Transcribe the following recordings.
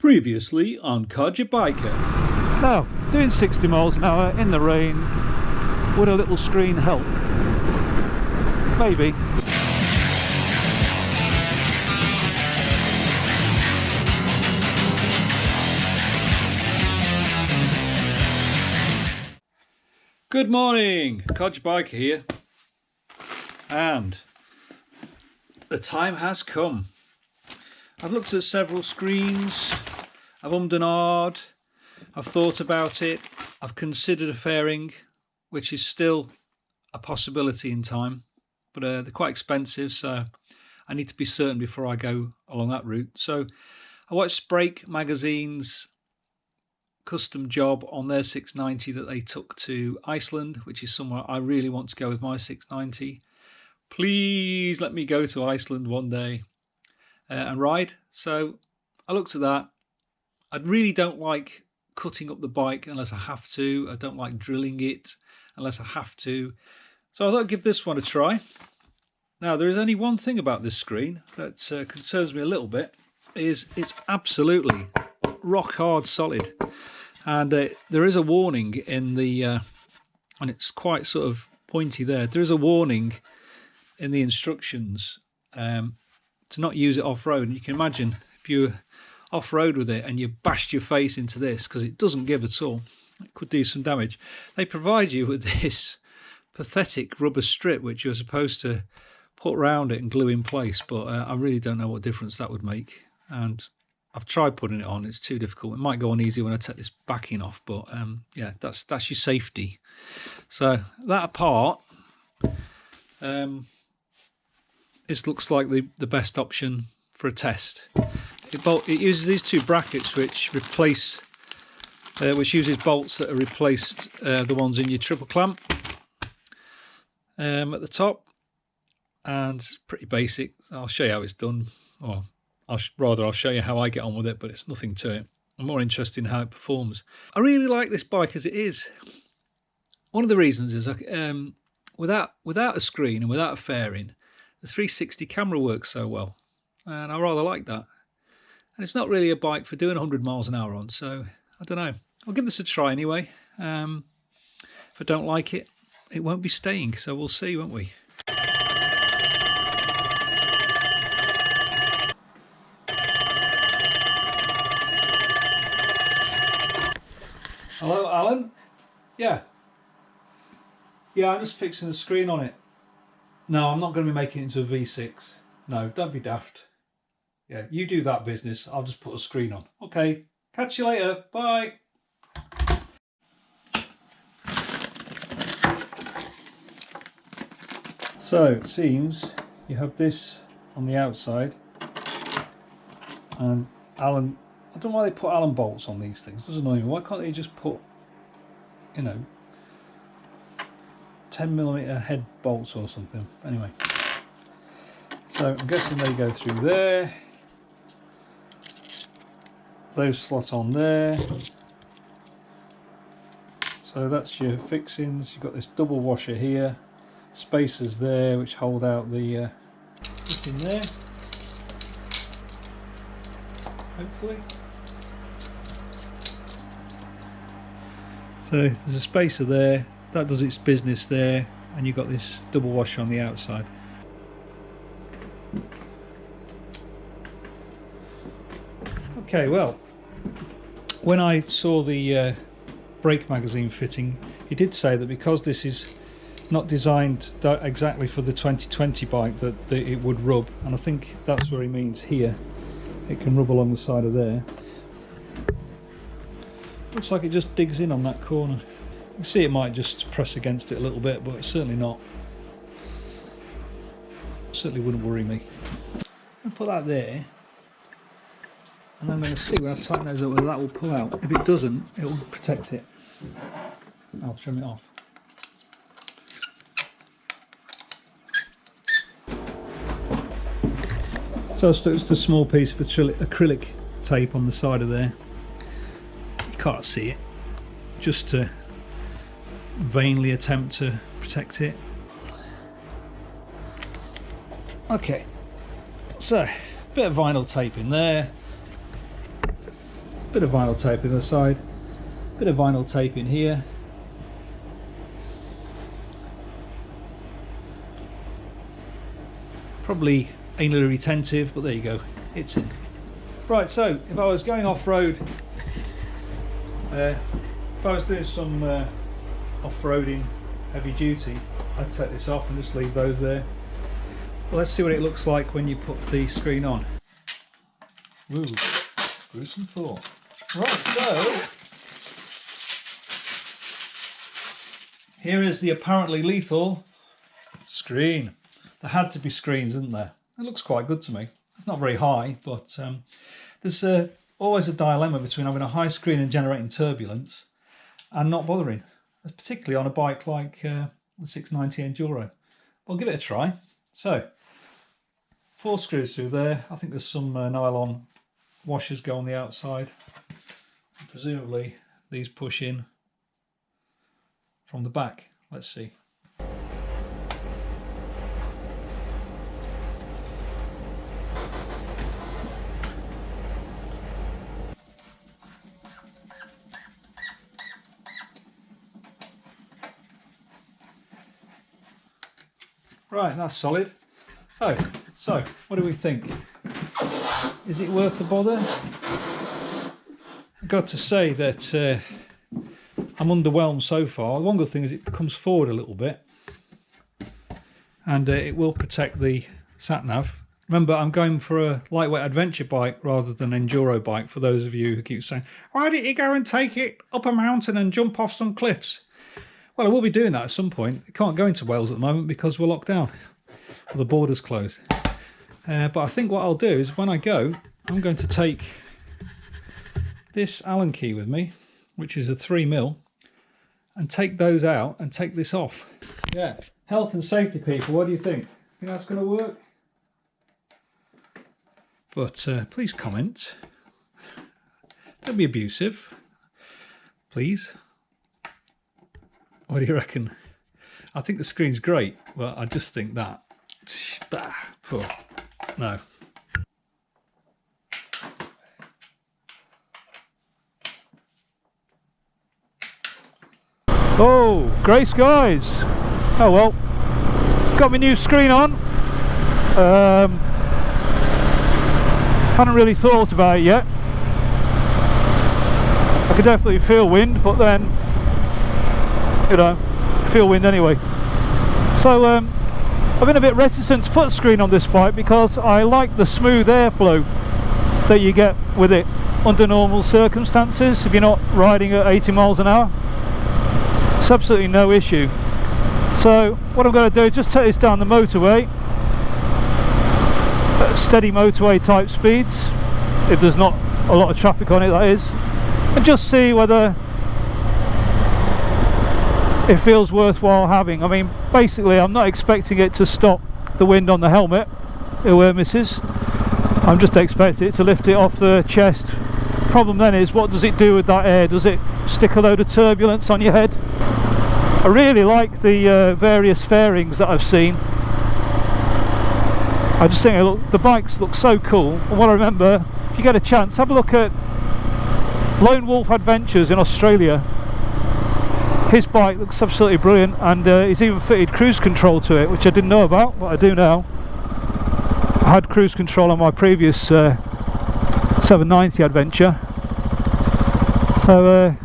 Previously on Codger Biker. Now, doing 60 miles an hour in the rain, would a little screen help? Maybe. Good morning, Codger Biker here. And the time has come. I've looked at several screens, I've ummed and ahed, I've thought about it, I've considered a fairing, which is still a possibility in time, but they're quite expensive, so I need to be certain before I go along that route. So I watched Brake Magazine's custom job on their 690 that they took to Iceland, which is somewhere I really want to go with my 690. Please let me go to Iceland one day and ride. So I looked at that. I really don't like cutting up the bike unless I have to. I don't like drilling it unless I have to. So I thought I'd give this one a try. Now, there is only one thing about this screen that concerns me a little bit, is it's absolutely rock hard solid. And there is a warning in the, and it's quite sort of pointy there, there is a warning in the instructions to not use it off-road. And you can imagine if you're off-road with it and you bashed your face into this, because it doesn't give at all, it could do some damage. They provide you with this pathetic rubber strip which you're supposed to put around it and glue in place, but I really don't know what difference that would make. And I've tried putting it on, it's too difficult. It might go on easy when I take this backing off, but yeah, that's your safety. So that apart, this looks like the best option for a test. It uses these two brackets which replace, which uses bolts that have replaced the ones in your triple clamp at the top, and it's pretty basic. I'll show you how it's done, or I'll show you how I get on with it, but it's nothing to it. I'm more interested in how it performs. I really like this bike as it is. One of the reasons is without a screen and without a fairing, the 360 camera works so well, and I rather like that. And it's not really a bike for doing 100 miles an hour on, so I don't know. I'll give this a try anyway. If I don't like it, it won't be staying, so we'll see, won't we? Hello, Alan? Yeah, I'm just fixing the screen on it. No, I'm not going to be making it into a V6. No, don't be daft. Yeah, you do that business. I'll just put a screen on. Okay, catch you later. Bye. So it seems you have this on the outside, and Allen, I don't know why they put Allen bolts on these things. It doesn't annoy me. Why can't they just put, 10mm head bolts or something? Anyway, so I'm guessing they go through there. Those slot on there. So that's your fixings. You've got this double washer here, spacers there which hold out the in there, hopefully. So there's a spacer there, that does its business there, and you've got this double washer on the outside. Okay, well, when I saw the Brake Magazine fitting, he did say that because this is not designed exactly for the 2020 bike, that it would rub, and I think that's what he means here. It can rub along the side of there. Looks like it just digs in on that corner. You can see it might just press against it a little bit, but it's certainly not. Certainly wouldn't worry me. I'll put that there, and I'm going to see when I tighten those up whether that will pull out. If it doesn't, it will protect it. I'll trim it off. So it's just a small piece of acrylic tape on the side of there. You can't see it, just to vainly attempt to protect it. Okay, so bit of vinyl tape in there, bit of vinyl tape in the side, bit of vinyl tape in here. Probably anally retentive, but there you go, it's in. Right, so if I was going off-road, if I was doing some off-roading heavy duty, I'd take this off and just leave those there. Well, let's see what it looks like when you put the screen on. Ooh, gruesome thought. Right, so here is the apparently lethal screen. There had to be screens, isn't there? It looks quite good to me. It's not very high, but there's always a dilemma between having a high screen and generating turbulence and not bothering, particularly on a bike like the 690 Enduro. We'll give it a try. So, 4 screws through there. I think there's some nylon washers go on the outside. And presumably these push in from the back. Let's see. Right, that's solid. Oh, so what do we think? Is it worth the bother? I've got to say that I'm underwhelmed so far. One good thing is it comes forward a little bit, and it will protect the sat-nav. Remember, I'm going for a lightweight adventure bike rather than an enduro bike, for those of you who keep saying, why didn't you go and take it up a mountain and jump off some cliffs? Well, I will be doing that at some point. I can't go into Wales at the moment because we're locked down. Well, the border's closed. But I think what I'll do is when I go, I'm going to take this Allen key with me, which is a 3mm, and take those out and take this off. Yeah, health and safety people, what do you think? Think that's going to work? But please comment. Don't be abusive, please. What do you reckon? I think the screen's great. Well, I just think that. No. Oh, grey skies. Oh well. Got my new screen on. Hadn't really thought about it yet. I could definitely feel wind, but then, you know, feel wind anyway. So I've been a bit reticent to put a screen on this bike because I like the smooth airflow that you get with it under normal circumstances. If you're not riding at 80 miles an hour, it's absolutely no issue. So what I'm going to do is just take this down the motorway at steady motorway type speeds, if there's not a lot of traffic on it, that is, and just see whether it feels worthwhile having. I mean, basically I'm not expecting it to stop the wind on the helmet, misses. I'm just expecting it to lift it off the chest. Problem then is, what does it do with that air? Does it stick a load of turbulence on your head? I really like the various fairings that I've seen. I just think the bikes look so cool. And what I remember, if you get a chance, have a look at Lone Wolf Adventures in Australia. His bike looks absolutely brilliant, and he's even fitted cruise control to it, which I didn't know about, but I do now. I had cruise control on my previous 790 adventure. So,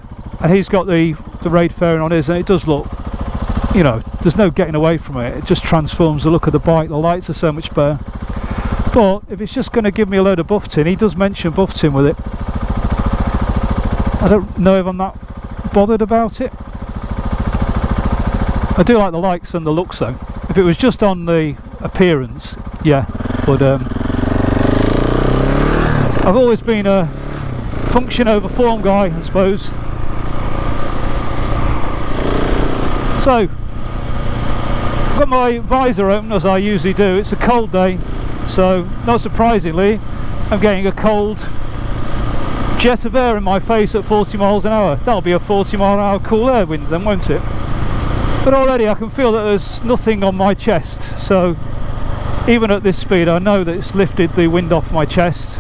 and he's got the raid fairing on his, and it does look, you know, there's no getting away from it. It just transforms the look of the bike. The lights are so much better. But if it's just going to give me a load of buff tin, he does mention buff tin with it. I don't know if I'm that bothered about it. I do like the lights and the looks though. If it was just on the appearance, yeah, but I've always been a function over form guy, I suppose. So, I've got my visor open as I usually do. It's a cold day, so not surprisingly I'm getting a cold jet of air in my face at 40 miles an hour. That'll be a 40 mile an hour cool air wind then, won't it? But already I can feel that there's nothing on my chest, so even at this speed I know that it's lifted the wind off my chest.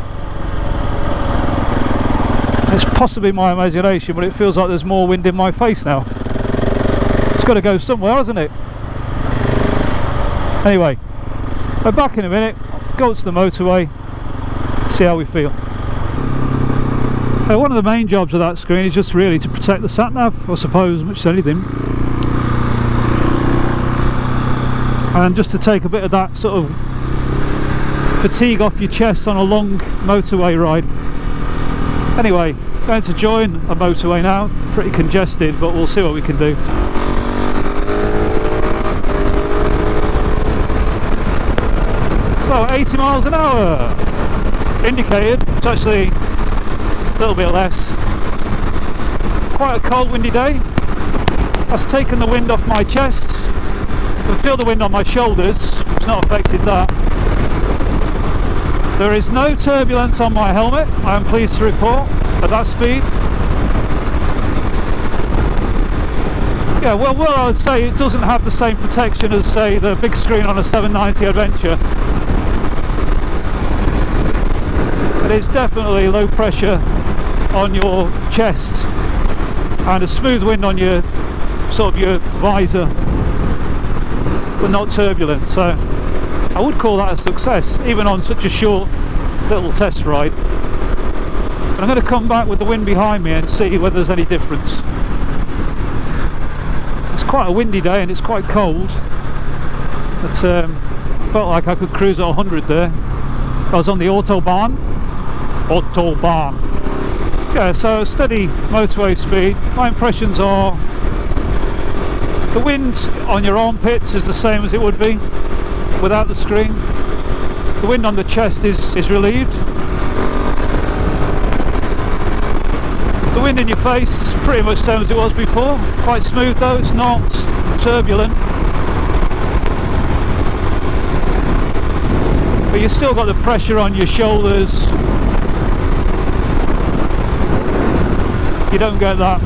It's possibly my imagination, but it feels like there's more wind in my face now. It's got to go somewhere, hasn't it? Anyway, we're back in a minute, go to the motorway, see how we feel. One of the main jobs of that screen is just really to protect the sat-nav, I suppose, as much as anything. And just to take a bit of that sort of fatigue off your chest on a long motorway ride. Anyway, going to join a motorway now, pretty congested, but we'll see what we can do. So 80 miles an hour indicated. It's actually a little bit less. Quite a cold, windy day. That's taken the wind off my chest. I can feel the wind on my shoulders. It's not affected that. There is no turbulence on my helmet, I am pleased to report, at that speed. Yeah, well, I would say it doesn't have the same protection as, say, the big screen on a 790 Adventure. But it's definitely low pressure on your chest and a smooth wind on your sort of your visor, but not turbulent. So I would call that a success, even on such a short little test ride. And I'm going to come back with the wind behind me and see whether there's any difference. It's quite a windy day and it's quite cold, but felt like I could cruise at 100 there. I was on the Autobahn. Yeah, so steady motorway speed. My impressions are the wind on your armpits is the same as it would be without the screen. The wind on the chest is relieved. The wind in your face is pretty much the same as it was before. Quite smooth though, it's not turbulent. But you've still got the pressure on your shoulders. You don't get that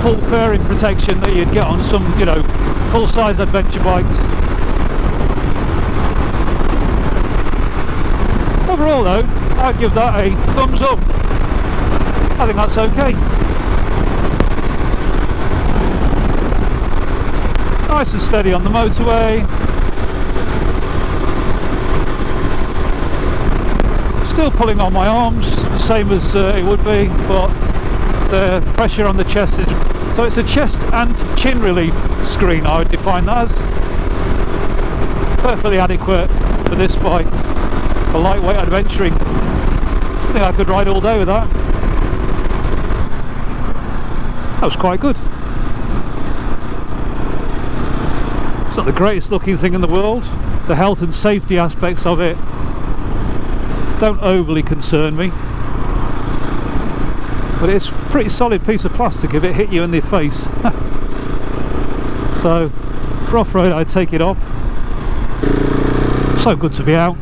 full fairing protection that you'd get on some, you know, full-size adventure bikes. Overall though, I'd give that a thumbs up. I think that's okay. Nice and steady on the motorway. Still pulling on my arms, the same as it would be, but the pressure on the chest is... So it's a chest and chin relief screen, I would define that as. Perfectly adequate for this bike. For lightweight adventuring. I think I could ride all day with that. That was quite good. It's not the greatest looking thing in the world. The health and safety aspects of it don't overly concern me. But it's a pretty solid piece of plastic if it hit you in the face. So for off-road I'd take it off. So good to be out.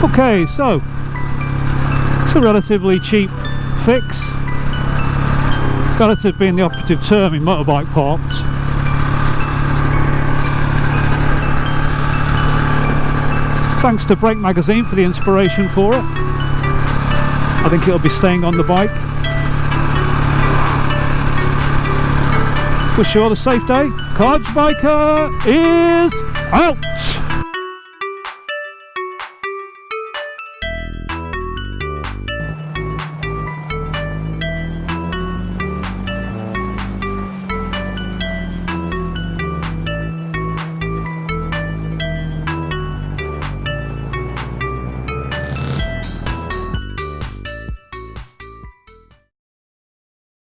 Okay, so it's a relatively cheap fix. Relative being the operative term in motorbike parts. Thanks to Brake Magazine for the inspiration for it. I think it'll be staying on the bike. Wish you all a safe day. Codger Biker is out!